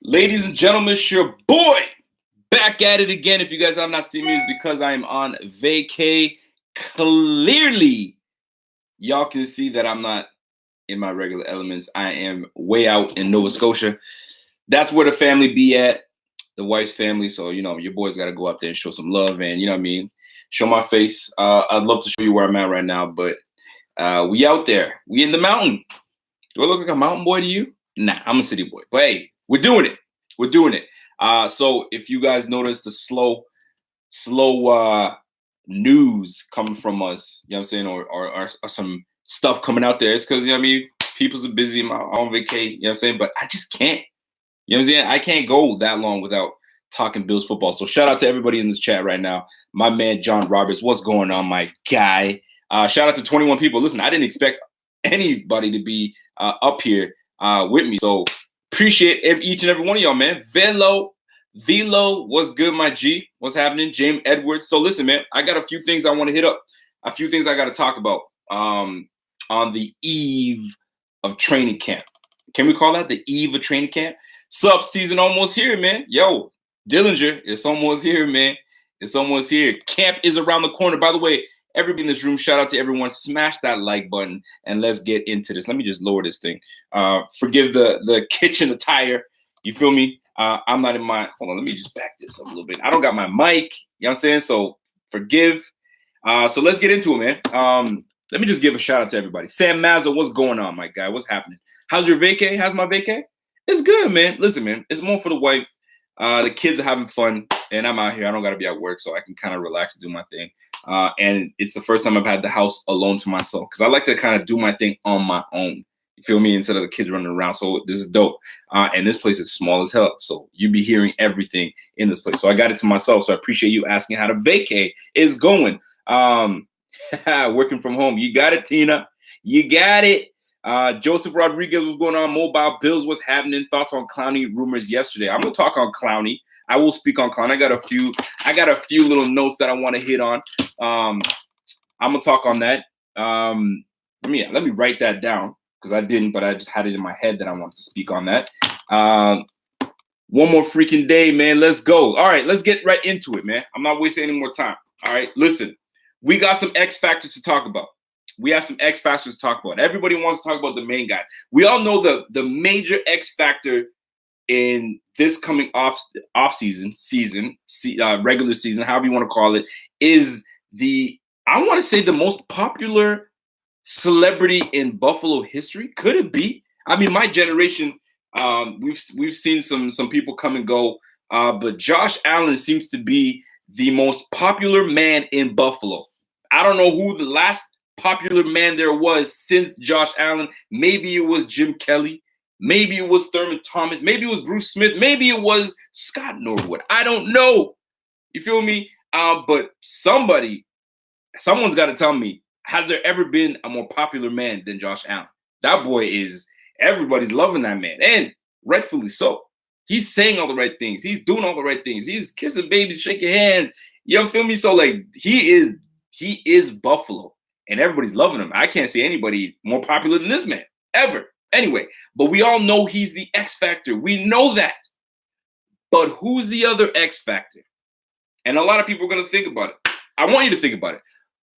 Ladies and gentlemen, it's your boy back at it again. If you guys have not seen me, it's because I am on vacay. Clearly, y'all can see that I'm not in my regular elements. I am way out in Nova Scotia. That's where the family be at, the wife's family. So, your boy's got to go out there and show some love and, show my face. I'd love to show you where I'm at right now, but we out there. We in the mountain. Do I look like a mountain boy to you? Nah, I'm a city boy. But hey, we're doing it. We're doing it. So if you guys notice the slow news coming from us, you know what I'm saying, or some stuff coming out there, it's because, people's are busy on vacay, you know what I'm saying? But I just can't. You know what I'm saying? I can't go that long without talking Bills football. So shout out to everybody in this chat right now. My man, John Roberts, what's going on, my guy? Shout out to 21 people. Listen, I didn't expect anybody to be up here with me. So appreciate each and every one of y'all, man. Velo, what's good, my G? What's happening? James Edwards. So listen, man, I got a few things I want to hit up. A few things I got to talk about on the eve of training camp. Can we call that the eve of training camp? Sub season almost here, man. Yo, Dillinger, it's almost here, man. It's almost here. Camp is around the corner. By the way, everybody in this room, shout out to everyone. Smash that like button and let's get into this. Let me just lower this thing. Forgive the kitchen attire. You feel me? I'm not in my, hold on, let me just back this up a little bit. I don't got my mic, you know what I'm saying? So forgive. So let's get into it, man. Let me just give a shout out to everybody. Sam Mazza, what's going on, my guy? What's happening? How's your vacay? How's my vacay? It's good, man. Listen, man, it's more for the wife. The kids are having fun, and I'm out here. I don't got to be at work, so I can kind of relax and do my thing. And it's the first time I've had the house alone to myself because I like to kind of do my thing on my own. You feel me? Instead of the kids running around. So this is dope. And this place is small as hell. So you be hearing everything in this place. So I got it to myself. So I appreciate you asking how the vacay is going. Working from home. You got it, Tina. You got it. Joseph Rodriguez, what's going on? Mobile Bills, what's happening? Thoughts on Clowney rumors yesterday? I'm gonna talk on Clowney. I will speak on Clowney. I got a few little notes that I want to hit on. I'm gonna talk on that. Let me write that down because I didn't, but I just had it in my head that I wanted to speak on that. One more freaking day, man. Let's go. All right, let's get right into it, man. I'm not wasting any more time. All right, listen, we got some X factors to talk about. We have some X factors to talk about. Everybody wants to talk about the main guy. We all know the major X factor in this coming off season, regular season, however you want to call it, is I want to say the most popular celebrity in Buffalo history. Could it be? I mean, my generation, we've seen some people come and go, but Josh Allen seems to be the most popular man in Buffalo. I don't know who the last popular man there was since Josh Allen. Maybe it was Jim Kelly. Maybe it was Thurman Thomas. Maybe it was Bruce Smith. Maybe it was Scott Norwood. I don't know. You feel me? But someone's got to tell me, has there ever been a more popular man than Josh Allen? That boy everybody's loving that man. And rightfully so. He's saying all the right things. He's doing all the right things. He's kissing babies, shaking hands. You feel me? So like he is Buffalo. And everybody's loving him. I can't see anybody more popular than this man, ever. Anyway, but we all know he's the X factor. We know that. But who's the other X factor? And a lot of people are going to think about it. I want you to think about it.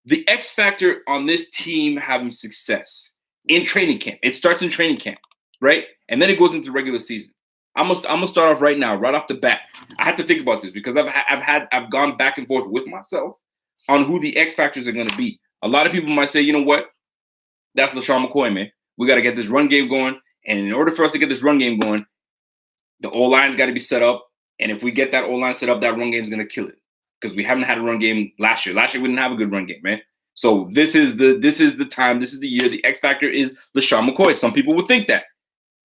The X factor on this team having success in training camp. It starts in training camp, right? And then it goes into regular season. I'm gonna start off right now, right off the bat. I have to think about this because I've gone back and forth with myself on who the X factors are going to be. A lot of people might say, you know what? That's LaShawn McCoy, man. We got to get this run game going. And in order for us to get this run game going, the O-line's got to be set up. And if we get that O-line set up, that run game is going to kill it. Because we haven't had a run game last year. Last year, we didn't have a good run game, man. So this is the time. This is the year. The X factor is LaShawn McCoy. Some people would think that.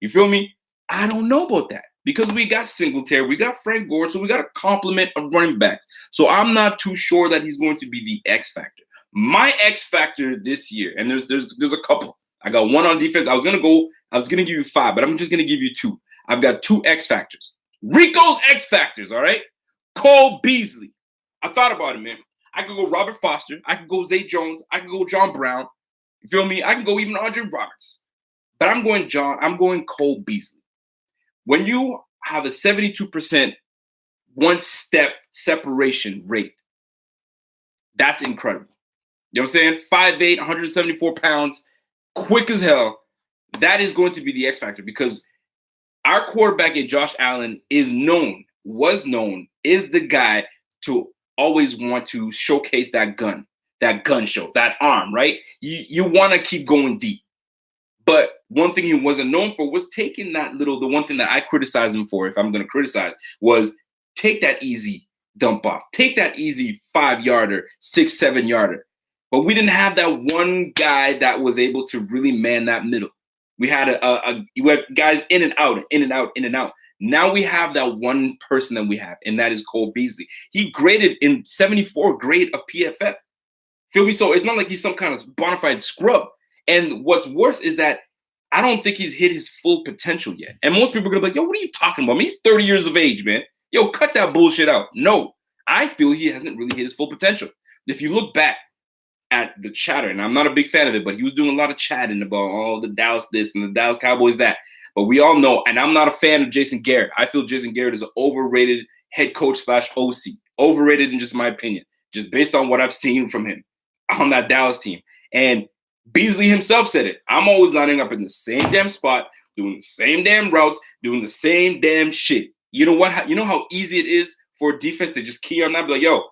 You feel me? I don't know about that. Because we got Singletary, we got Frank Gore, so we got a complement of running backs. So I'm not too sure that he's going to be the X factor. My X factor this year, and there's a couple. I got one on defense. I was gonna give you 5, but I'm just gonna give you 2. I've got 2 X factors. Rico's X factors, all right? Cole Beasley. I thought about it, man. I could go Robert Foster. I could go Zay Jones. I could go John Brown. You feel me? I can go even Andre Roberts. But I'm going Cole Beasley. When you have a 72% one-step separation rate. That's incredible. You know what I'm saying? 5'8", 174 pounds, quick as hell. That is going to be the X factor because our quarterback in Josh Allen is the guy to always want to showcase that gun show, that arm, right? You want to keep going deep. But one thing he wasn't known for was taking the one thing that I criticize him for, if I'm going to criticize, was take that easy dump off. Take that easy 5-yarder, 6-7-yarder. But we didn't have that one guy that was able to really man that middle. We had we had guys in and out, in and out, in and out. Now we have that one person that we have, and that is Cole Beasley. He graded in 74 grade of PFF. Feel me? So it's not like he's some kind of bona fide scrub. And what's worse is that I don't think he's hit his full potential yet. And most people are going to be like, yo, what are you talking about? I mean, he's 30 years of age, man. Yo, cut that bullshit out. No, I feel he hasn't really hit his full potential. If you look back at the chatter, and I'm not a big fan of it, but he was doing a lot of chatting about the Dallas this and the Dallas Cowboys that. But we all know, and I'm not a fan of Jason Garrett. I feel Jason Garrett is an overrated head coach / OC. Overrated in just my opinion, just based on what I've seen from him on that Dallas team. And Beasley himself said it. I'm always lining up in the same damn spot, doing the same damn routes, doing the same damn shit. You know what? You know how easy it is for defense to just key on that, be like, yo,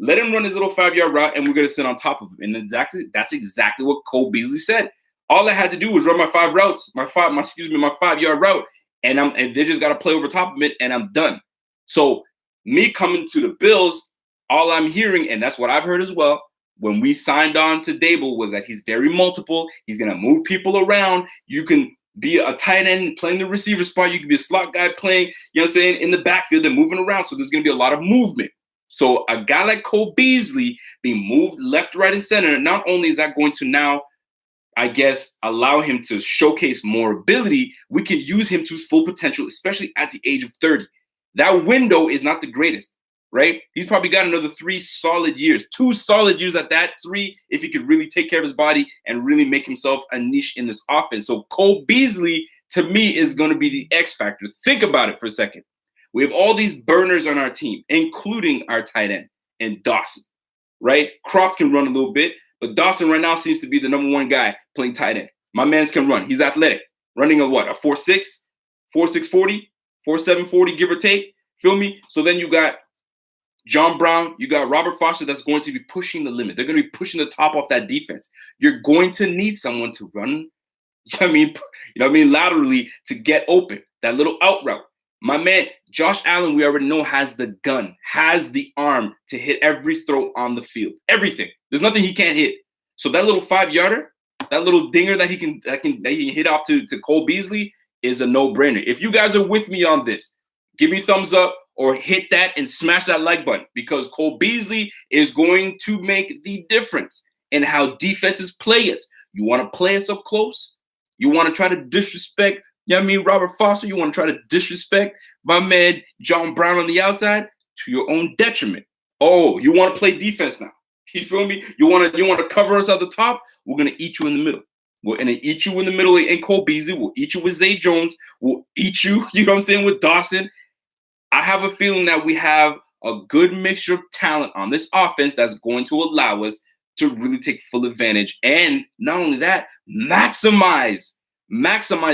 let him run his little 5-yard route, and we're gonna sit on top of him. And that's exactly what Cole Beasley said. All I had to do was run my 5 routes, my 5-yard route, and they just got to play over top of it, and I'm done. So me coming to the Bills, all I'm hearing, and that's what I've heard as well, when we signed on to Dable, was that he's very multiple. He's gonna move people around. You can be a tight end playing the receiver spot. You can be a slot guy playing, you know what I'm saying, in the backfield and moving around. So there's gonna be a lot of movement. So a guy like Cole Beasley being moved left, right, and center, not only is that going to now, I guess, allow him to showcase more ability, we can use him to his full potential, especially at the age of 30. That window is not the greatest, right? He's probably got another 3 solid years, 2 solid years at that, 3 if he could really take care of his body and really make himself a niche in this offense. So Cole Beasley, to me, is going to be the X factor. Think about it for a second. We have all these burners on our team, including our tight end and Dawson, right? Croft can run a little bit, but Dawson right now seems to be the number 1 guy playing tight end. My man's can run. He's athletic. Running a 4.6, 4.6 40, 4.7 40, give or take. Feel me? So then you got John Brown, you got Robert Foster that's going to be pushing the limit. They're going to be pushing the top off that defense. You're going to need someone to run, laterally to get open, that little out route. My man, Josh Allen, we already know has the gun, has the arm to hit every throw on the field. Everything. There's nothing he can't hit. So that little 5-yarder, that little dinger that he can hit off to Cole Beasley is a no-brainer. If you guys are with me on this, give me a thumbs up or hit that and smash that like button, because Cole Beasley is going to make the difference in how defenses play us. You want to play us up close? You want to try to disrespect Robert Foster? You want to try to disrespect my man John Brown on the outside? To your own detriment. Oh, you want to play defense now? You feel me? You want to cover us at the top? We're gonna eat you in the middle. We're gonna eat you in the middle in Cole Beasley. We'll eat you with Zay Jones. We'll eat you, you know what I'm saying, with Dawson. I have a feeling that we have a good mixture of talent on this offense that's going to allow us to really take full advantage. And not only that, maximize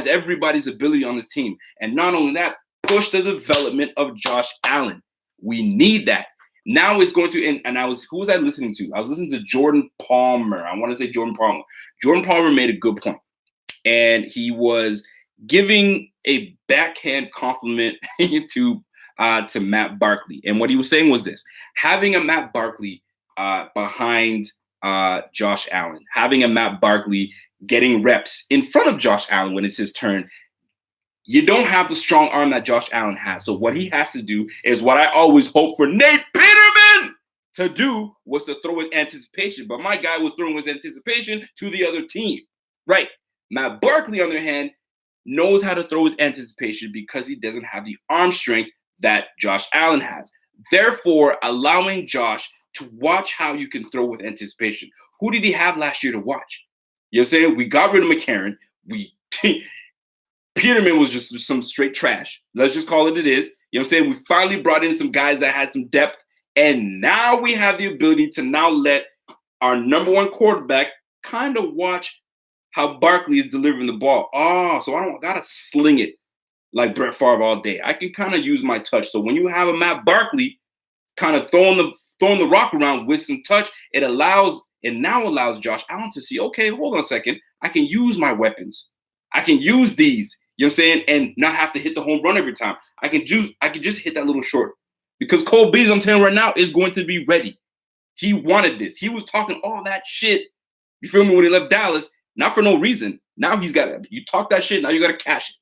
everybody's ability on this team. And not only that, push the development of Josh Allen. We need that. Now it's going to, and who was I listening to? I was listening to Jordan Palmer. I want to say Jordan Palmer. Jordan Palmer made a good point. And he was giving a backhand compliment to Matt Barkley. And what he was saying was this: having a Matt Barkley behind Josh Allen, having a Matt Barkley getting reps in front of Josh Allen when it's his turn, you don't have the strong arm that Josh Allen has. So what he has to do is what I always hope for Nate Peterman to do, was to throw with anticipation. But my guy was throwing his anticipation to the other team. Right. Matt Barkley, on the other hand, knows how to throw his anticipation because he doesn't have the arm strength that Josh Allen has. Therefore, allowing Josh to watch how you can throw with anticipation. Who did he have last year to watch? You know what I'm saying? We got rid of McCarron. Peterman was just some straight trash. Let's just call it is. You know what I'm saying? We finally brought in some guys that had some depth, and now we have the ability to now let our number one quarterback kind of watch how Barkley is delivering the ball. Oh, so I don't gotta sling it like Brett Favre all day. I can kind of use my touch. So when you have a Matt Barkley kind of throwing the rock around with some touch, it now allows Josh Allen to see, okay, hold on a second. I can use my weapons. I can use these, you know what I'm saying, and not have to hit the home run every time. I can just hit that little short. Because Cole Beasley, I'm telling you right now, is going to be ready. He wanted this. He was talking all that shit, you feel me, when he left Dallas, not for no reason. Now he's got it. You talk that shit, now you got to cash it.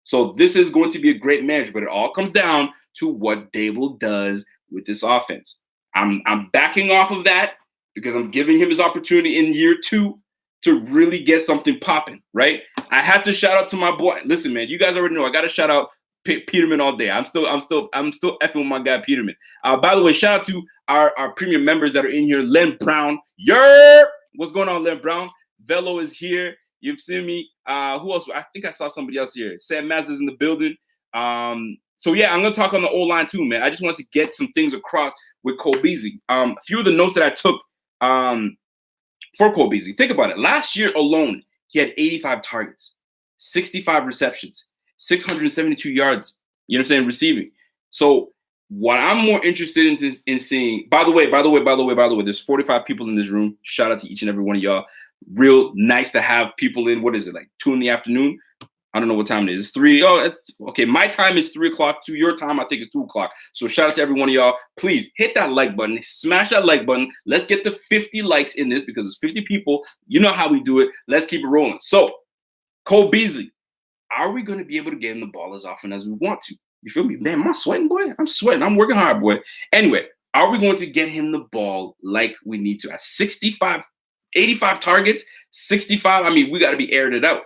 So this is going to be a great match, but it all comes down to what Dable does with this offense. I'm backing off of that because I'm giving him his opportunity in year 2 to really get something popping, right? I had to shout out to my boy. Listen, man, you guys already know I got to shout out Peterman all day. I'm still effing with my guy Peterman. By the way, shout out to our premium members that are in here. Len Brown, what's going on, Len Brown? Velo is here. You've seen me. Who else? I think I saw somebody else here. Sam Maz is in the building. So yeah, I'm gonna talk on the O-line too, man. I just want to get some things across with Cole Beasley. A few of the notes that I took for Cole Beasley. Think about it. Last year alone, he had 85 targets, 65 receptions, 672 yards. You know what I'm saying? Receiving. So what I'm more interested in seeing. By the way, there's 45 people in this room. Shout out to each and every one of y'all. Real nice to have people in. What is it, like 2 p.m? I don't know what time it is. It's 3. Oh, it's, okay. My time is 3 o'clock. To your time, I think it's 2 o'clock. So shout out to every one of y'all. Please hit that like button. Smash that like button. Let's get to 50 likes in this because it's 50 people. You know how we do it. Let's keep it rolling. So Cole Beasley, are we going to be able to get him the ball as often as we want to? You feel me? Damn, am I sweating, boy? I'm sweating. I'm working hard, boy. Anyway, are we going to get him the ball like we need to? At 65, 85 targets, 65, I mean, we got to be aired it out.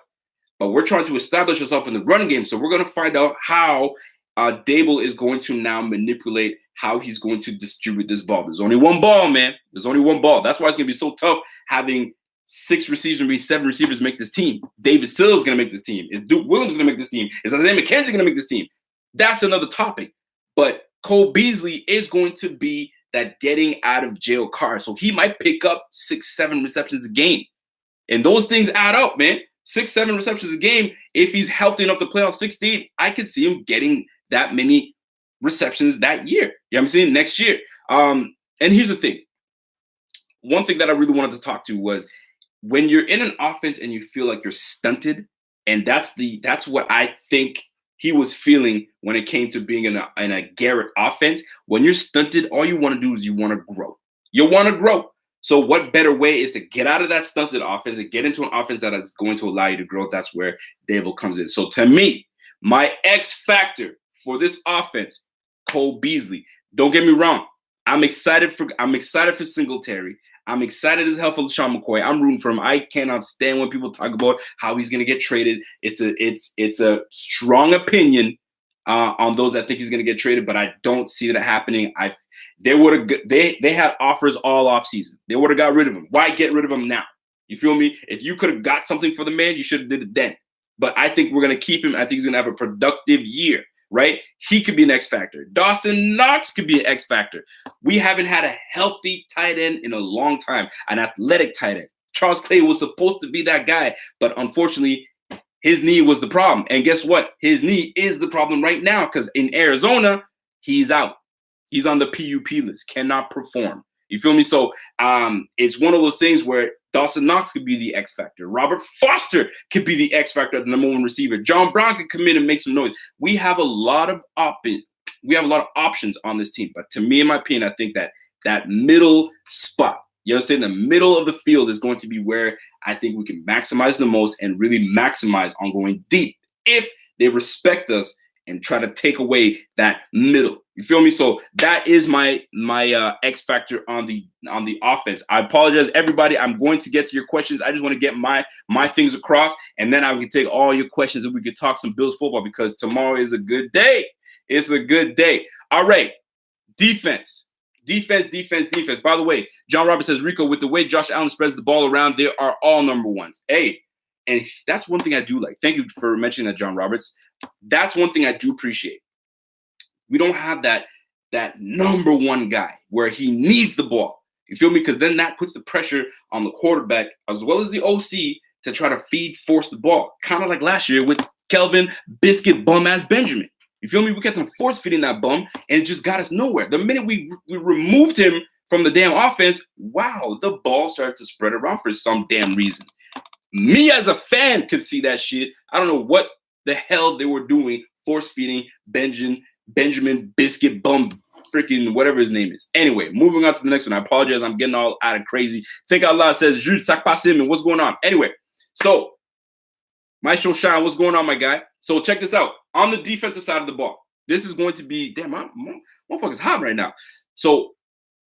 But we're trying to establish ourselves in the running game. So we're going to find out how Dable is going to now manipulate how he's going to distribute this ball. There's only one ball, man. There's only one ball. That's why it's going to be so tough having 6 receivers and 7 receivers make this team. David Sills is going to make this team. Is Duke Williams going to make this team? Is Isaiah McKenzie going to make this team? That's another topic. But Cole Beasley is going to be that getting out of jail card. So he might pick up 6, 7 receptions a game. And those things add up, man. 6, 7 receptions a game. If he's healthy enough to play on 16, I could see him getting that many receptions that year. You know what I'm saying? Next year. And here's the thing. One thing that I really wanted to talk to was when you're in an offense and you feel like you're stunted, and that's what I think he was feeling when it came to being in a Garrett offense. When you're stunted, all you want to do is you want to grow. You want to grow. So what better way is to get out of that stunted offense and get into an offense that is going to allow you to grow? That's where Dable comes in. So to me, my X factor for this offense, Cole Beasley. Don't get me wrong. I'm excited for Singletary. I'm excited as hell for LaShawn McCoy. I'm rooting for him. I cannot stand when people talk about how he's going to get traded. It's a strong opinion on those that think he's going to get traded, but I don't see that happening. They had offers all off season. They would have got rid of him. Why get rid of him now? You feel me? If you could have got something for the man, you should have did it then. But I think we're going to keep him. I think he's going to have a productive year, right? He could be an X factor. Dawson Knox could be an X factor. We haven't had a healthy tight end in a long time, an athletic tight end. Charles Clay was supposed to be that guy, but unfortunately, his knee was the problem. And guess what? His knee is the problem right now because in Arizona, he's out. He's on the PUP list, cannot perform. You feel me? So it's one of those things where Dawson Knox could be the X factor. Robert Foster could be the X factor, the number 1 receiver. John Brown could come in and make some noise. We have a lot of options on this team. But to me, in my opinion, I think that middle spot, you know what I'm saying, the middle of the field is going to be where I think we can maximize the most and really maximize on going deep if they respect us and try to take away that middle. You feel me? So that is my X factor on the offense. I apologize, everybody. I'm going to get to your questions. I just want to get my things across, and then I can take all your questions and we can talk some Bills football because tomorrow is a good day. It's a good day. All right, defense. By the way, John Roberts says, Rico, with the way Josh Allen spreads the ball around, they are all number ones. Hey, And that's one thing I do like. Thank you for mentioning that, John Roberts. That's one thing I do appreciate. We don't have that number one guy where he needs the ball. You feel me? Because then that puts the pressure on the quarterback as well as the OC to try to force the ball. Kind of like last year with Kelvin Biscuit bum-ass Benjamin. You feel me? We kept him force feeding that bum, and it just got us nowhere. The minute we removed him from the damn offense, wow, the ball started to spread around for some damn reason. Me as a fan could see that shit. I don't know what the hell they were doing, force feeding Benjamin Biscuit bum freaking whatever his name is. Anyway, moving on to the next one. I apologize. I'm getting all out of crazy. Think Out Loud says, Jude Sakpasim, what's going on? Anyway, so Maestro Shine, what's going on, my guy? So check this out. On the defensive side of the ball, this is going to be, damn, my motherfucker's hot right now. So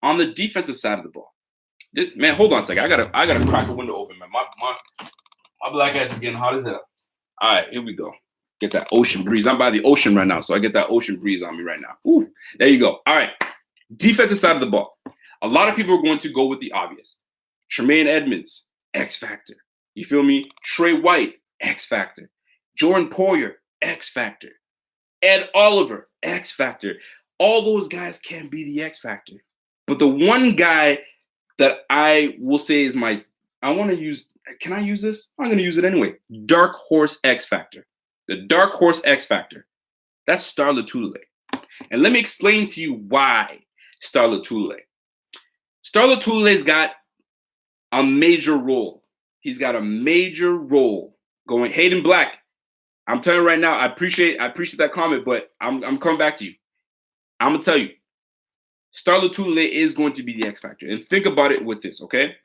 on the defensive side of the ball, man, hold on a second. I gotta crack the window open, man. My black ass is getting hot as hell. All right, here we go. Get that ocean breeze. I'm by the ocean right now, so I get that ocean breeze on me right now. Ooh, there you go. All right, defensive side of the ball. A lot of people are going to go with the obvious. Tremaine Edmonds, X Factor. You feel me? Trey White, X Factor. Jordan Poyer, X Factor. Ed Oliver, X Factor. All those guys can be the X Factor. But the one guy that I will say is can I use this? I'm going to use it anyway. Dark Horse X Factor. The Dark Horse X Factor. That's Star Lotulelei. And let me explain to you why Star Lotulelei. Star Lotulelei's got a major role. He's got a major role going. Hayden Black, I'm telling you right now, I appreciate that comment, but I'm coming back to you. I'm going to tell you, Star Lotulelei is going to be the X Factor. And think about it with this, okay?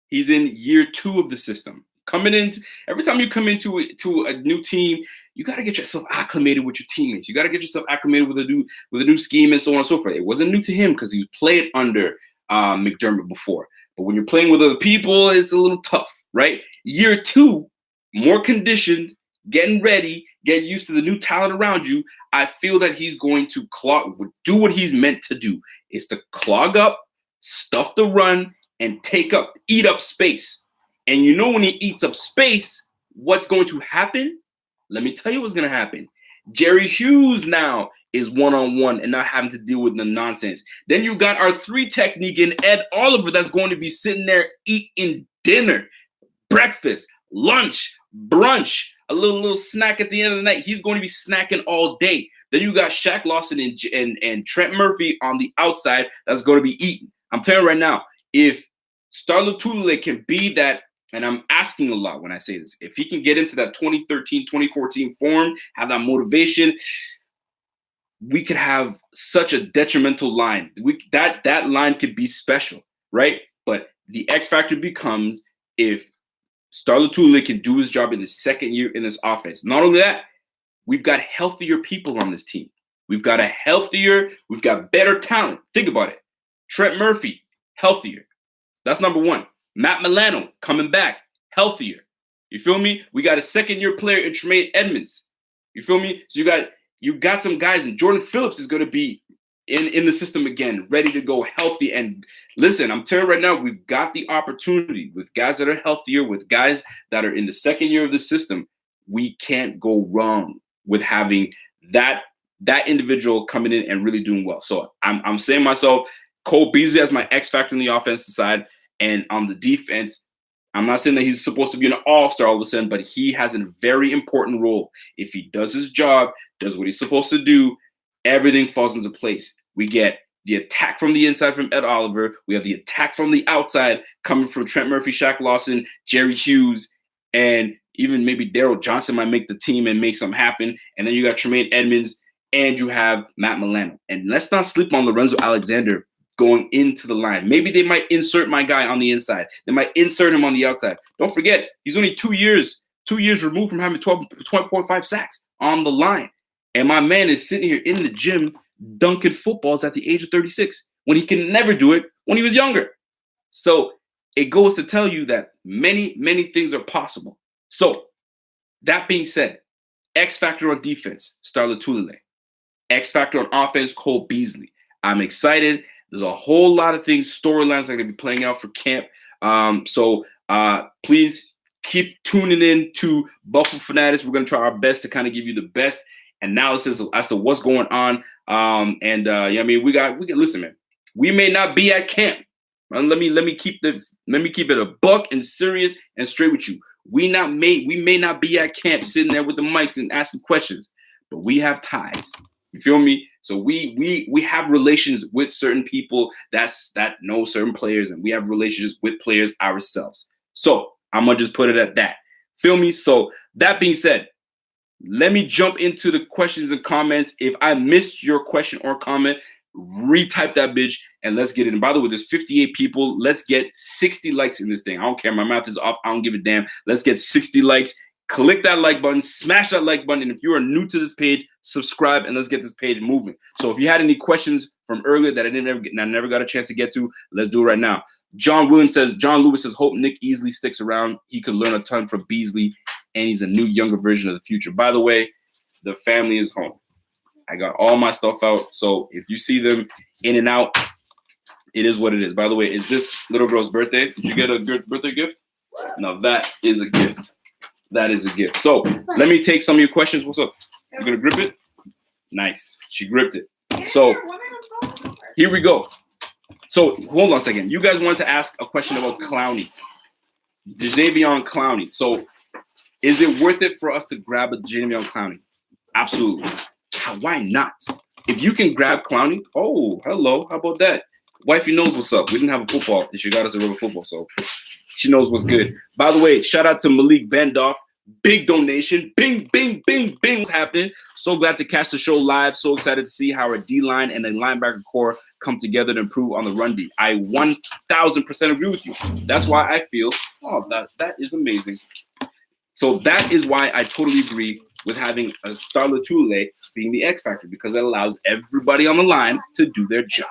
He's in year 2 of the system. Every time you come into a new team, you got to get yourself acclimated with your teammates. You got to get yourself acclimated with a new scheme and so on and so forth. It wasn't new to him because he played under McDermott before. But when you're playing with other people, it's a little tough, right? Year 2, more conditioned, getting ready, getting used to the new talent around you. I feel that he's going to do what he's meant to do, is to clog up, stuff the run, and eat up space. And you know when he eats up space, what's going to happen? Let me tell you what's going to happen. Jerry Hughes now is one-on-one and not having to deal with the nonsense. Then you got our 3 technique in Ed Oliver that's going to be sitting there eating dinner, breakfast, lunch, brunch, a little snack at the end of the night. He's going to be snacking all day. Then you got Shaq Lawson and Trent Murphy on the outside that's going to be eating. I'm telling you right now, if Star Lotulelei can be that, and I'm asking a lot when I say this, if he can get into that 2013, 2014 form, have that motivation, we could have such a detrimental line. That line could be special, right? But the X factor becomes if Star Lotulelei can do his job in the second year in this offense. Not only that, we've got healthier people on this team. We've got better talent. Think about it. Trent Murphy, healthier. That's number 1. Matt Milano coming back, healthier. You feel me? We got a second-year player in Tremaine Edmonds. You feel me? So you got some guys, and Jordan Phillips is going to be in the system again, ready to go, healthy. And listen, I'm telling you right now, we've got the opportunity with guys that are healthier, with guys that are in the second year of the system. We can't go wrong with having that individual coming in and really doing well. So I'm saying myself, Cole Beasley as my X factor on the offensive side. And on the defense, I'm not saying that he's supposed to be an all-star all of a sudden, but he has a very important role. If he does his job, does what he's supposed to do, everything falls into place. We get the attack from the inside from Ed Oliver. We have the attack from the outside coming from Trent Murphy, Shaq Lawson, Jerry Hughes, and even maybe Daryl Johnson might make the team and make something happen. And then you got Tremaine Edmonds, and you have Matt Milano. And let's not sleep on Lorenzo Alexander going into the line. Maybe they might insert my guy on the inside. They might insert him on the outside. Don't forget, he's only 2 years removed from having 12.5 sacks on the line. And my man is sitting here in the gym dunking footballs at the age of 36 when he can never do it when he was younger. So it goes to tell you that many, many things are possible. So that being said, X factor on defense, Star Lotulelei. X factor on offense, Cole Beasley. I'm excited. There's a whole lot of things, storylines that are going to be playing out for camp. So please Keep tuning in to Buffalo Fanatics. We're going to try our best to kind of give you the best analysis as to what's going on. I mean, we can listen, man. We may not be at camp. Let me keep it a buck and serious and straight with you. We may not be at camp sitting there with the mics and asking questions, but we have ties. You feel me? So we have relations with certain people that know certain players, and we have relationships with players ourselves. So I'm gonna just put it at that. Feel me? So that being said, let me jump into the questions and comments. If I missed your question or comment, retype that bitch and let's get it. And by the way, there's 58 people. Let's get 60 likes in this thing. I don't care. My math is off. I don't give a damn. Let's get 60 likes. Click that like button, smash that like button. And if you are new to this page, subscribe and let's get this page moving. So if you had any questions from earlier that I never got a chance to get to, let's do it right now. John Lewis says, hope Nick Easley sticks around. He could learn a ton from Beasley, and he's a new, younger version of the future. By the way, the family is home. I got all my stuff out. So if you see them in and out, it is what it is. By the way, is this little girl's birthday? Did you get a good birthday gift? No, that is a gift. That is a gift. So let me take some of your questions. What's up? You gonna grip it? Nice. She gripped it. So here we go. So hold on a second. You guys wanted to ask a question about Clowney. Jadeveon Clowney. So is it worth it for us to grab a Jadeveon Clowney? Absolutely. Why not? If you can grab Clowney, oh, hello. How about that? Wifey knows what's up. We didn't have a football. She got us a rubber football, so she knows what's good. By the way, shout out to Malik Bendoff. Big donation. Bing, bing, bing, bing. What's happening? So glad to catch the show live. So excited to see how our D-line and the linebacker core come together to improve on the run D. I 1,000% agree with you. That's why I feel, that is amazing. So that is why I totally agree with having a Star Lotulelei being the X factor, because it allows everybody on the line to do their job.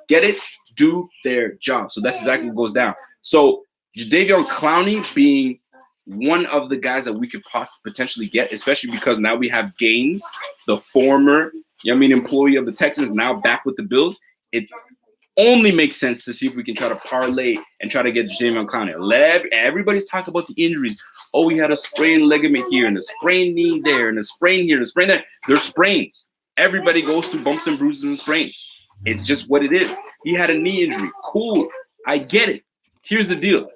Get it? Do their job. So that's exactly what goes down. So Jadeveon Clowney being one of the guys that we could potentially get, especially because now we have Gaines, the former, employee of the Texans, now back with the Bills. It only makes sense to see if we can try to parlay and try to get Jadeveon Clowney. Everybody's talking about the injuries. Oh, he had a sprained ligament here and a sprained knee there and a sprain here and a sprain there. They're sprains. Everybody goes through bumps and bruises and sprains. It's just what it is. He had a knee injury. Cool. I get it. Here's the deal.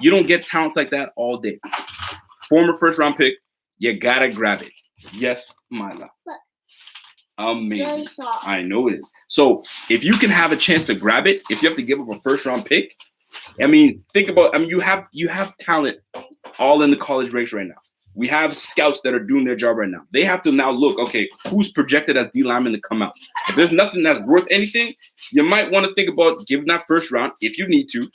You don't get talents like that all day. Former first-round pick, you got to grab it. Yes, my love. Amazing. It's really soft. I know it is. So if you can have a chance to grab it, if you have to give up a first-round pick, think about, you have talent all in the college ranks right now. We have scouts that are doing their job right now. They have to now look, okay, who's projected as D lineman to come out? If there's nothing that's worth anything, you might want to think about giving that first round, if you need to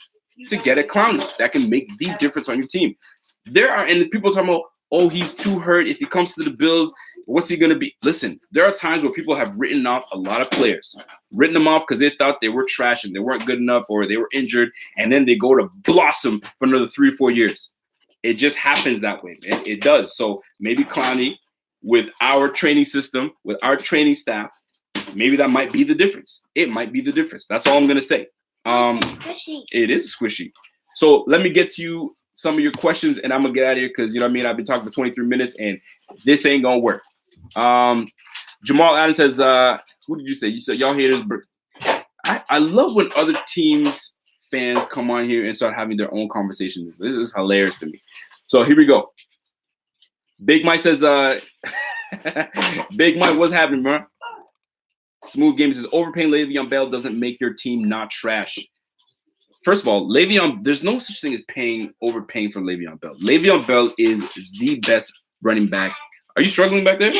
get a Clowney that can make the difference on your team. And people talking about, oh, he's too hurt. If he comes to the Bills, what's he going to be? Listen, there are times where people have written off a lot of players, written them off because they thought they were trash and they weren't good enough or they were injured, and then they go to blossom for another 3 or 4 years. It just happens that way, man. It does. So maybe Clowney, with our training system, with our training staff, maybe that might be the difference. It might be the difference. That's all I'm going to say. It is squishy. So let me get to you some of your questions, and I'm going to get out of here because, I've been talking for 23 minutes, and this ain't going to work. Jamal Adams says, who did you say? You said y'all haters. I love when other teams' fans come on here and start having their own conversations. This is hilarious to me. So here we go. Big Mike says, Big Mike, what's happening, bro? Smooth Game says, overpaying Le'Veon Bell doesn't make your team not trash. First of all, Le'Veon, there's no such thing as overpaying for Le'Veon Bell. Le'Veon Bell is the best running back. Are you struggling back there?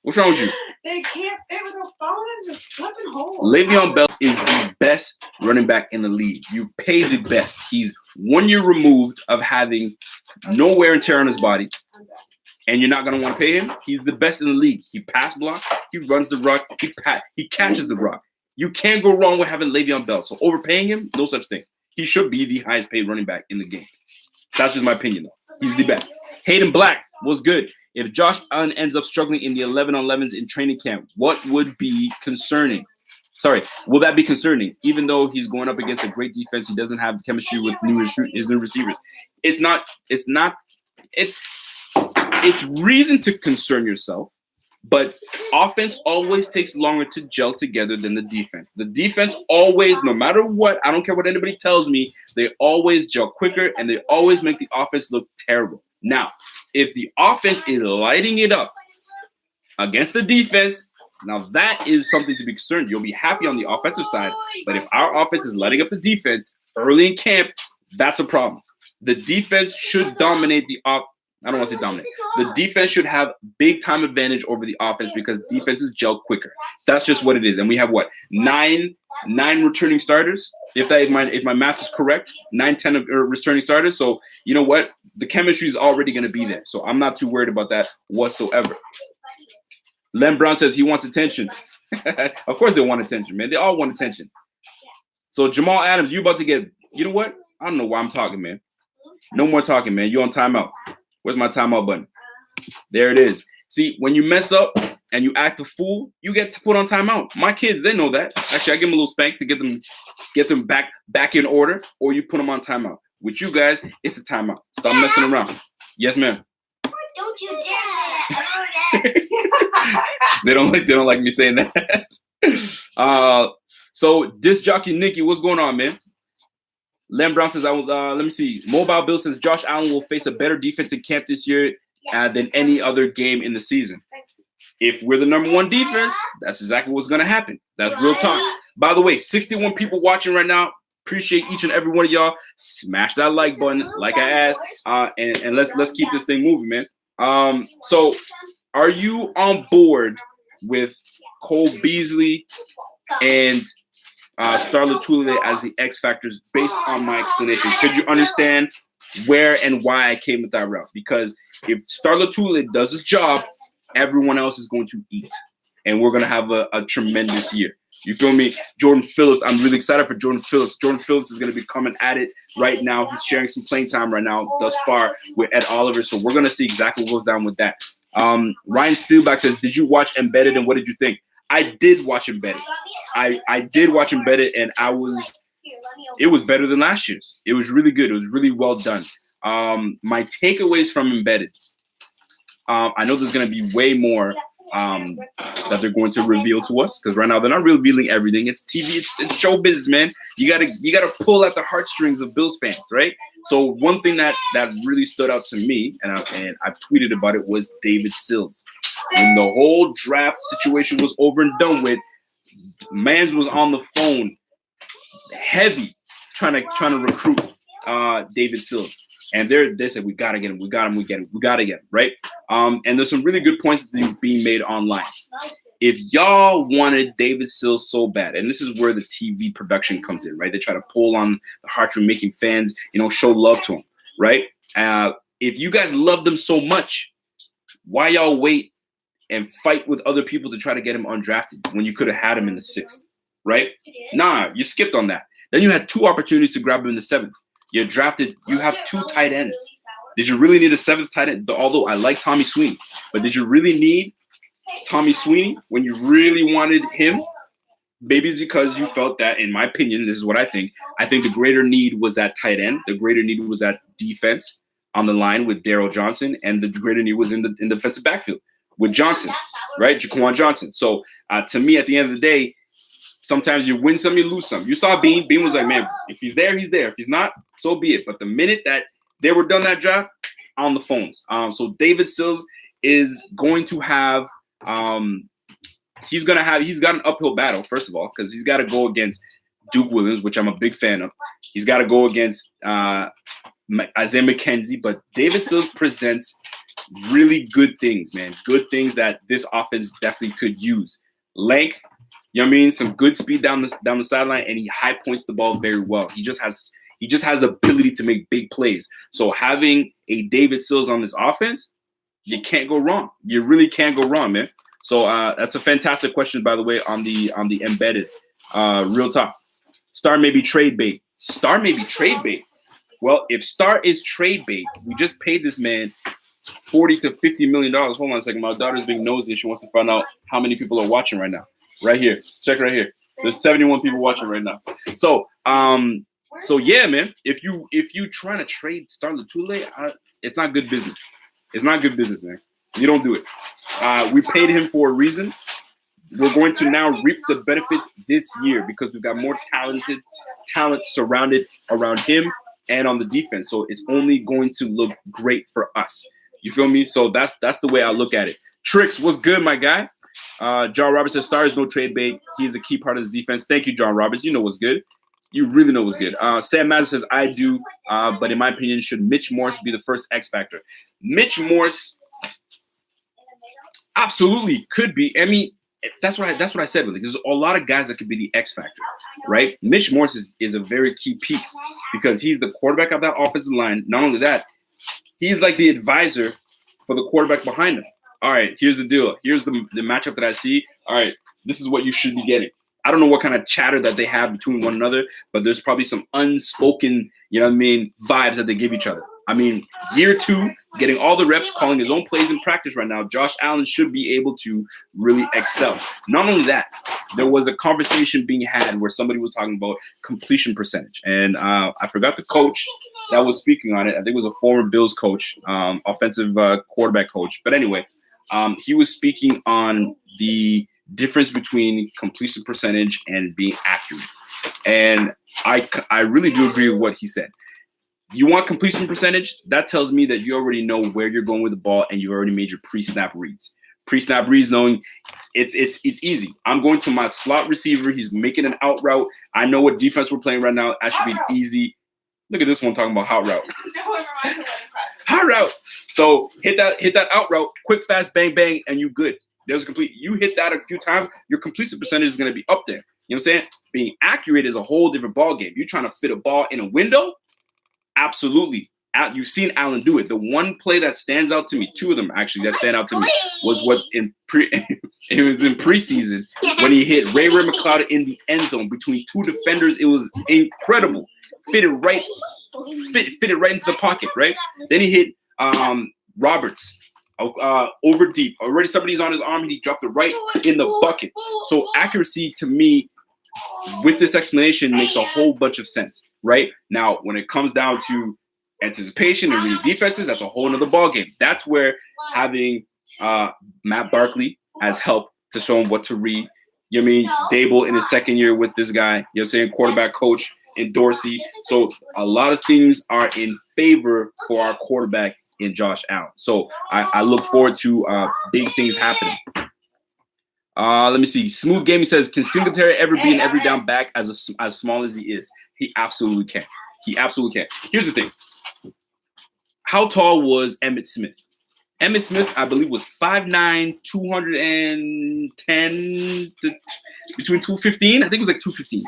What's wrong with you? They can't. They were the phone and just flipping holes. Le'Veon Bell is the best running back in the league. You pay the best. He's 1 year removed of having no wear and tear on his body, and you're not going to want to pay him. He's the best in the league. He pass block. He runs the rock. He catches the rock. You can't go wrong with having Le'Veon Bell. So overpaying him, no such thing. He should be the highest paid running back in the game. That's just my opinion, though. He's the best. Hayden Black was good. If Josh Allen ends up struggling in the 11-on-11s in training camp, what would be concerning? Sorry, will that be concerning? Even though he's going up against a great defense, he doesn't have the chemistry with his new receivers. It's not. It's not. It's reason to concern yourself. But offense always takes longer to gel together than the defense. The defense always, no matter what, I don't care what anybody tells me, they always gel quicker and they always make the offense look terrible. Now, if the offense is lighting it up against the defense, now that is something to be concerned. You'll be happy on the offensive side. But if our offense is lighting up the defense early in camp, that's a problem. The defense should dominate the I don't want to say dominate. The defense should have big time advantage over the offense because defenses gel quicker. That's just what it is. And we have what? Nine returning starters. If my math is correct, 10 returning starters. So you know what? The chemistry is already going to be there. So I'm not too worried about that whatsoever. Len Brown says he wants attention. Of course they want attention, man. They all want attention. So Jamal Adams, you about to get, you know what? I don't know why I'm talking, man. No more talking, man. You on timeout. Where's my timeout button? There it is. See, when you mess up and you act a fool, you get to put on timeout. My kids, they know that. Actually, I give them a little spank to get them back in order, or you put them on timeout. With you guys, it's a timeout. Stop messing around. Yes, ma'am. Don't you dare! They don't like me saying that. So Disc Jockey Nikki, what's going on, man? Len Brown says, let me see. Mobile Bill says Josh Allen will face a better defense in camp this year than any other game in the season. If we're the number one defense, that's exactly what's going to happen. That's real talk. By the way, 61 people watching right now. Appreciate each and every one of y'all. Smash that like button, like I asked, and let's keep this thing moving, man. So, are you on board with Cole Beasley and Star Lotulelei as the X factors based on my explanations? Could you understand where and why I came with that route? Because if Star Lotulelei does his job, everyone else is going to eat, and we're going to have a tremendous year. You feel me? Jordan Phillips, I'm really excited for Jordan Phillips. Jordan Phillips is going to be coming at it right now. He's sharing some playing time right now thus far with Ed Oliver, so we're going to see exactly what goes down with that. Ryan Seelbach says, did you watch Embedded, and what did you think? I did watch Embedded. I did watch Embedded, and it was better than last year's. It was really good. It was really well done. My takeaways from Embedded, I know there's going to be way more that they're going to reveal to us, because right now they're not revealing everything. It's TV, it's show business, man. You gotta pull at the heartstrings of Bills fans, right? So one thing that really stood out to me, and I've tweeted about it, was David Sills. When the whole draft situation was over and done with, Mans was on the phone heavy trying to recruit David Sills. And they said, we gotta get him, we gotta get him, right? And there's some really good points being made online. If y'all wanted David Sills so bad, and this is where the TV production comes in, right? They try to pull on the heartstrings, making fans, show love to him, right? If you guys loved him so much, why y'all wait and fight with other people to try to get him undrafted when you could have had him in the 6th, right? Nah, you skipped on that. Then you had 2 opportunities to grab him in the 7th. You have 2 tight ends. Did you really need a 7th tight end? Although I like Tommy Sweeney, but did you really need Tommy Sweeney when you really wanted him? Maybe it's because you felt that, in my opinion, this is what I think the greater need was that tight end. The greater need was that defense on the line with Darryl Johnson, and the greater need was in the defensive backfield with Johnson, right? Jaquan Johnson. So to me, at the end of the day, sometimes you win some, you lose some. You saw Bean. Bean was like, man, if he's there, he's there. If he's not, so be it. But the minute that they were done that draft, on the phones. So David Sills is going to have he's got an uphill battle, first of all, because he's got to go against Duke Williams, which I'm a big fan of. He's got to go against Isaiah McKenzie. But David Sills presents really good things, man. Good things that this offense definitely could use. Length, you know what I mean? Some good speed down the sideline, and he high points the ball very well. He just has the ability to make big plays. So having a David Sills on this offense, you can't go wrong. You really can't go wrong, man. So that's a fantastic question, by the way, on the Embedded. Real talk. Star may be trade bait. Star may be trade bait. Well, if Star is trade bait, we just paid this man $40 to $50 million. Hold on a second. My daughter's being nosy. She wants to find out how many people are watching right now. Right here. Check right here. There's 71 people watching right now. So yeah, man. If you trying to trade Star Lotulelei, it's not good business. It's not good business, man. You don't do it. We paid him for a reason. We're going to now reap the benefits this year because we've got more talent surrounded around him and on the defense. So it's only going to look great for us. You feel me? So that's the way I look at it. Tricks, what's good, my guy? John Roberts says, Star is no trade bait. He's a key part of his defense. Thank you, John Roberts. You know what's good. You really know what's good. Sam Madden says, I do, but in my opinion, should Mitch Morse be the first X factor? Mitch Morse absolutely could be. I mean, that's what I said. Really. There's a lot of guys that could be the X factor, right? Mitch Morse is a very key piece because he's the quarterback of that offensive line. Not only that, he's like the advisor for the quarterback behind him. All right, here's the deal. Here's the matchup that I see. All right, this is what you should be getting. I don't know what kind of chatter that they have between one another, but there's probably some unspoken, vibes that they give each other. I mean, year 2, getting all the reps, calling his own plays in practice right now, Josh Allen should be able to really excel. Not only that, there was a conversation being had where somebody was talking about completion percentage. And I forgot the coach that was speaking on it. I think it was a former Bills coach, offensive quarterback coach. But anyway, he was speaking on the difference between completion percentage and being accurate. And I really do agree with what he said. You want completion percentage? That tells me that you already know where you're going with the ball and you already made your pre-snap reads. Pre-snap reads, knowing it's easy. I'm going to my slot receiver. He's making an out route. I know what defense we're playing right now. That should be easy. Look at this one talking about hot route. Hot route. So hit that out route, quick, fast, bang, bang, and you good. There's a complete. You hit that a few times, your completion percentage is going to be up there. You know what I'm saying? Being accurate is a whole different ball game. You're trying to fit a ball in a window. Absolutely. You've seen Allen do it. The one play that stands out to me, 2 of them actually that stand out to me, was what it was in preseason when he hit Ray McCloud in the end zone between 2 defenders. It was incredible. Fitted right into the pocket, right? Then he hit Roberts over deep. Already somebody's on his arm and he dropped it right in the bucket. So accuracy to me, with this explanation, makes a whole bunch of sense, right? Now, when it comes down to anticipation and reading defenses, that's a whole nother ballgame. That's where having Matt Barkley has helped to show him what to read. You know what I mean? Dable in his second year with this guy, you know what I'm saying? Quarterback coach in Dorsey. So a lot of things are in favor for our quarterback in Josh Allen. So I look forward to big things happening. Let me see. Smooth Gaming says, can Singletary ever be an every down back as small as he is? He absolutely can. He absolutely can. Here's the thing. How tall was Emmitt Smith? Emmitt Smith, I believe, was 5'9", 210 to between 215. I think it was like 215.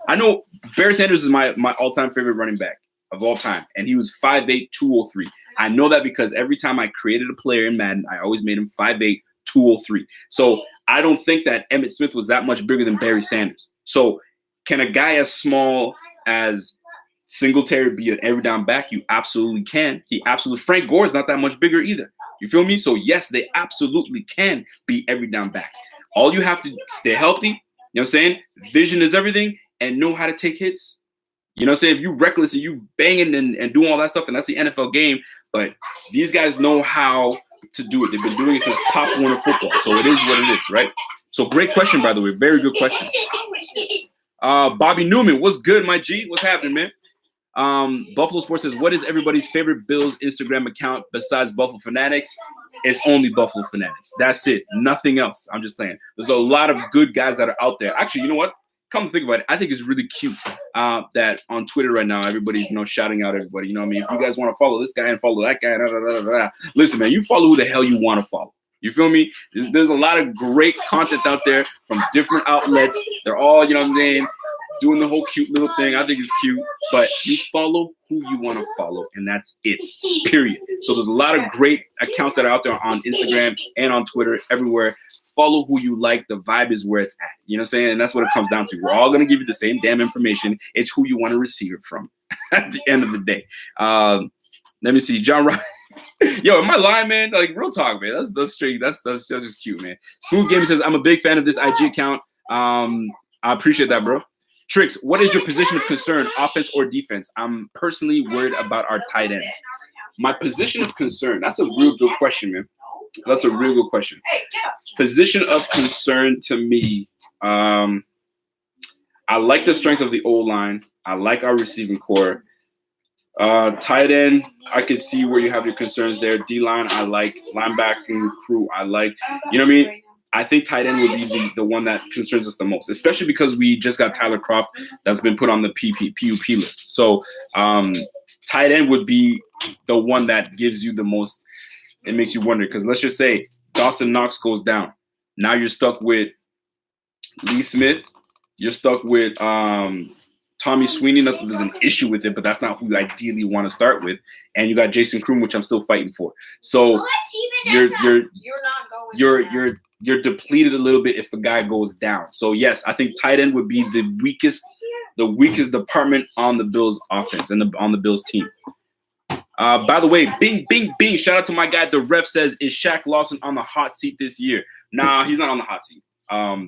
I know Barry Sanders is my all-time favorite running back of all time, and he was 5'8", 203. I know that because every time I created a player in Madden, I always made him 5'8", 203. So I don't think that Emmitt Smith was that much bigger than Barry Sanders. So can a guy as small as Singletary be an every down back? You absolutely can. Frank Gore is not that much bigger either. You feel me? So yes, they absolutely can be every down backs. All you have to stay healthy. You know what I'm saying? Vision is everything, and know how to take hits. You know what I'm saying? If you reckless and you banging and doing all that stuff, and that's the NFL game, but these guys know how to do it. They've been doing it since Pop Warner football. So it is what it is, right? So great question, by the way. Very good question. Bobby Newman, what's good, my G? What's happening, man? Buffalo Sports says, what is everybody's favorite Bills Instagram account besides Buffalo Fanatics? It's only Buffalo Fanatics. That's it. Nothing else. I'm just playing. There's a lot of good guys that are out there. Actually, you know what? Come to think about it, I think it's really cute that on Twitter right now, everybody's, shouting out everybody. You know what I mean? If you guys want to follow this guy and follow that guy, listen, man, you follow who the hell you want to follow. You feel me? There's a lot of great content out there from different outlets. They're all, you know what I'm saying, doing the whole cute little thing. I think it's cute. But you follow who you want to follow, and that's it, period. So there's a lot of great accounts that are out there on Instagram and on Twitter, everywhere. Follow who you like. The vibe is where it's at. You know what I'm saying? And that's what it comes down to. We're all going to give you the same damn information. It's who you want to receive it from at the end of the day. Let me see. John Ryan. Yo, am I lying, man? Like, real talk, man. That's straight. That's just cute, man. Smooth Gaming says, I'm a big fan of this IG account. I appreciate that, bro. Tricks, what is your position of concern, offense or defense? I'm personally worried about our tight ends. My position of concern, that's a real good question, man. That's a real good question. Position of concern to me, I like the strength of the O-line. I like our receiving core. Tight end, I can see where you have your concerns there. D-line, I like. Linebacking crew, I like. You know what I mean? I think tight end would be the one that concerns us the most, especially because we just got Tyler Kroft that's been put on the PUP list. So tight end would be the one that gives you the most. It makes you wonder because let's just say Dawson Knox goes down. Now you're stuck with Lee Smith. You're stuck with Tommy Sweeney. Not that there's an issue with it, but that's not who you ideally want to start with. And you got Jason Kroom, which I'm still fighting for. So you're depleted a little bit if a guy goes down. So yes, I think tight end would be the weakest department on the Bills offense and on the Bills team. By the way, bing, bing, bing. Shout out to my guy. The ref says, is Shaq Lawson on the hot seat this year? Nah, he's not on the hot seat.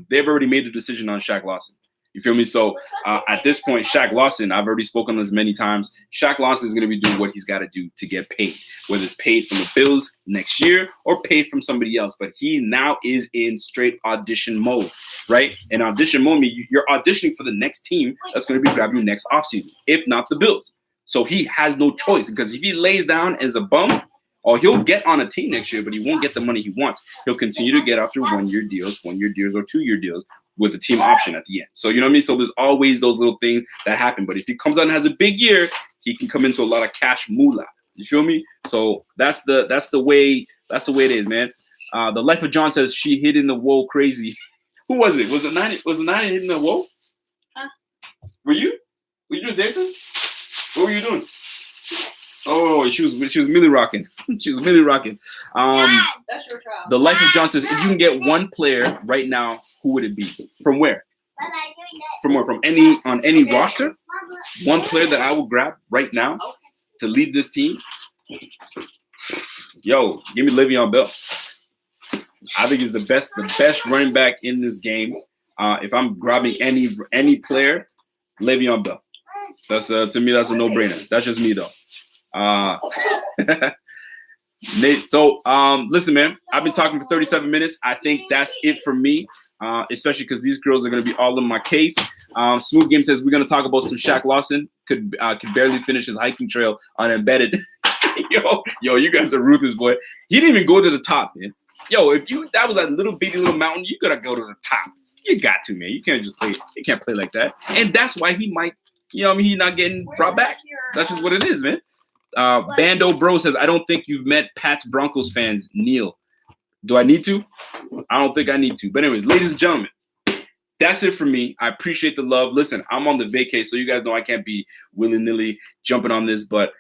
They've already made the decision on Shaq Lawson. You feel me? So at this point, Shaq Lawson, I've already spoken on this many times. Shaq Lawson is going to be doing what he's got to do to get paid, whether it's paid from the Bills next year or paid from somebody else. But he now is in straight audition mode, right? And audition mode means you're auditioning for the next team that's going to be grabbing you next offseason, if not the Bills. So he has no choice because if he lays down as a bum, or he'll get on a team next year, but he won't get the money he wants. He'll continue to get after 1 year deals, 1 year deals, or 2 year deals with the team option at the end. So you know what I mean? So there's always those little things that happen. But if he comes out and has a big year, he can come into a lot of cash moolah. You feel me? So that's the way it is, man. The Life of John says she hit in the whoa crazy. Who was it? Was it 90? Was it 90 hitting the whoa? Huh? Were you? Were you just dancing? What were you doing? Oh, she was really rocking. She was really rocking. That's your child. The Life of John says, if you can get one player right now, who would it be? From where? From where? From any roster? One player that I will grab right now to lead this team? Yo, give me Le'Veon Bell. I think he's the best running back in this game. If I'm grabbing any player, Le'Veon Bell. That's to me, that's a no-brainer. That's just me though. Nate, so listen, man, I've been talking for 37 minutes. I think that's it for me, especially because these girls are going to be all in my case. Smooth Game says we're going to talk about some Shaq Lawson. Could barely finish his hiking trail on Embedded. yo, you guys are ruthless, boy. He didn't even go to the top, man. Yo, that was that little bitty little mountain, you gotta go to the top. You got to, man. You can't just play. You can't play like that. And that's why he might, you know what I mean, he's not getting brought back. That's just what it is, man. Bando Bro says, I don't think you've met Pat's Broncos fans, Neil. Do I need to? I don't think I need to. But anyways, ladies and gentlemen, that's it for me. I appreciate the love. Listen, I'm on the vacay, so you guys know I can't be willy-nilly jumping on this, but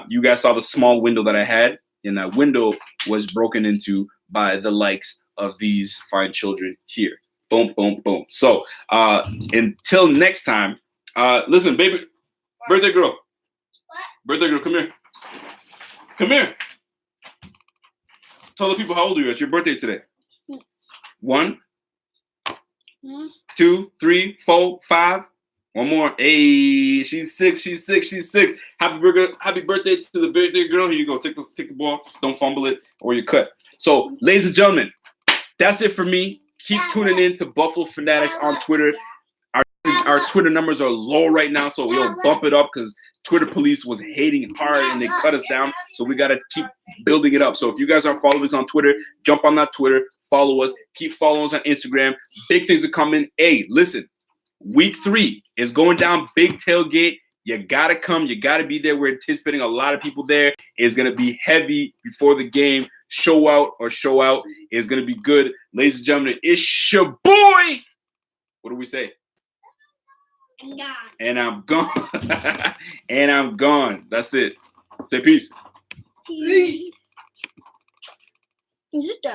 you guys saw the small window that I had, and that window was broken into by the likes of these fine children here. Boom, boom, boom. So until next time, listen, baby, birthday girl. Birthday girl, come here. Come here. Tell the people how old are you. It's your birthday today. 1, 2, 3, 4, 5. One more. Hey, she's 6. Happy birthday to the birthday girl. Here you go. Take the ball. Don't fumble it or you cut. So, ladies and gentlemen, that's it for me. Keep tuning in to Buffalo Fanatics on Twitter. Our Twitter numbers are low right now, so we'll bump it up because Twitter police was hating hard and they cut us down. So we got to keep building it up. So if you guys aren't following us on Twitter, jump on that Twitter, follow us, keep following us on Instagram. Big things are coming. Hey, listen, week 3 is going down, big tailgate. You got to come. You got to be there. We're anticipating a lot of people there. It's going to be heavy before the game. Show out is going to be good. Ladies and gentlemen, it's your boy. What do we say? And I'm gone. And I'm gone. That's it. Say peace. Peace. Is this done?